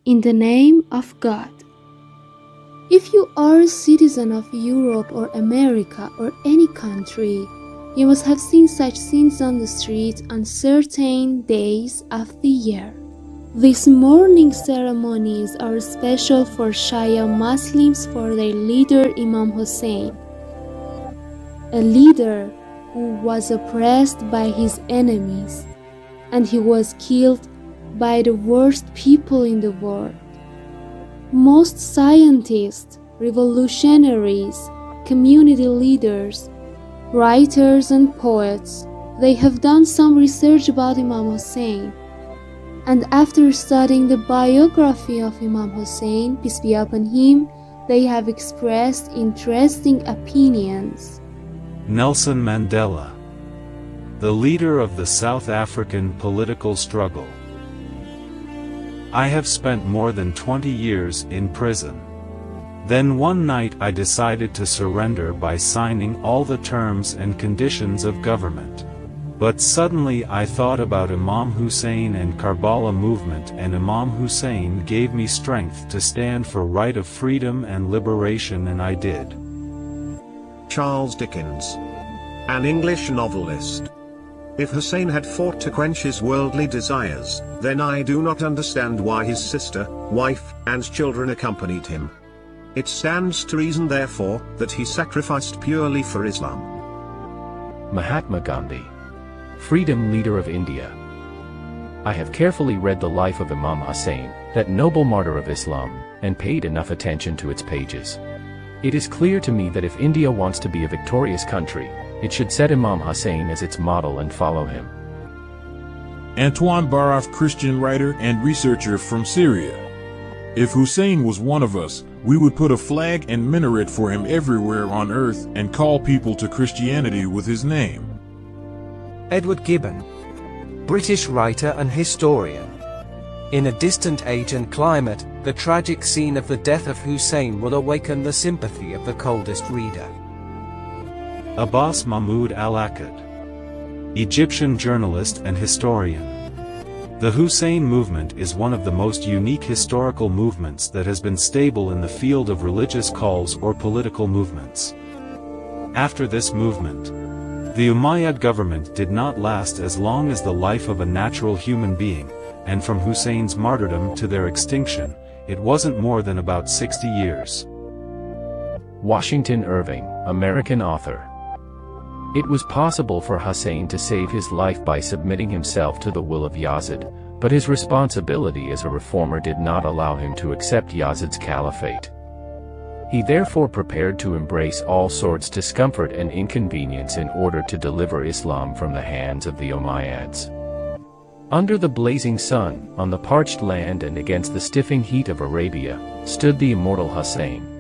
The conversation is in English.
In the name of God. If you are a citizen of Europe or America or any country, you must have seen such scenes on the street on certain days of the year. These mourning ceremonies are special for Shia Muslims for their leader Imam Hussain, a leader who was oppressed by his enemies, and he was killed by the worst people in the world. Most scientists, revolutionaries, community leaders, writers and poets, they have done some research about Imam Hussain. And after studying the biography of Imam Hussain, peace be upon him, they have expressed interesting opinions. Nelson Mandela, the leader of the South African political struggle. I have spent more than 20 years in prison. Then one night I decided to surrender by signing all the terms and conditions of government. But suddenly I thought about Imam Hussain and Karbala movement, and Imam Hussain gave me strength to stand for right of freedom and liberation, and I did. Charles Dickens, an English novelist. If Hussein had fought to quench his worldly desires, then I do not understand why his sister, wife, and children accompanied him. It stands to reason therefore, that he sacrificed purely for Islam. Mahatma Gandhi, freedom leader of India. I have carefully read the life of Imam Hussain, that noble martyr of Islam, and paid enough attention to its pages. It is clear to me that if India wants to be a victorious country, it should set Imam Hussain as its model and follow him. Antoine Baraf, Christian writer and researcher from Syria. If Hussein was one of us, we would put a flag and minaret for him everywhere on earth and call people to Christianity with his name. Edward Gibbon, British writer and historian. In a distant age and climate, the tragic scene of the death of Hussein will awaken the sympathy of the coldest reader. Abbas Mahmoud al-Akkad, Egyptian journalist and historian. The Hussein movement is one of the most unique historical movements that has been stable in the field of religious calls or political movements. After this movement, the Umayyad government did not last as long as the life of a natural human being, and from Hussein's martyrdom to their extinction, it wasn't more than about 60 years. Washington Irving, American author. It was possible for Hussein to save his life by submitting himself to the will of Yazid, but his responsibility as a reformer did not allow him to accept Yazid's caliphate. He therefore prepared to embrace all sorts of discomfort and inconvenience in order to deliver Islam from the hands of the Umayyads. Under the blazing sun, on the parched land and against the stifling heat of Arabia, stood the immortal Hussein.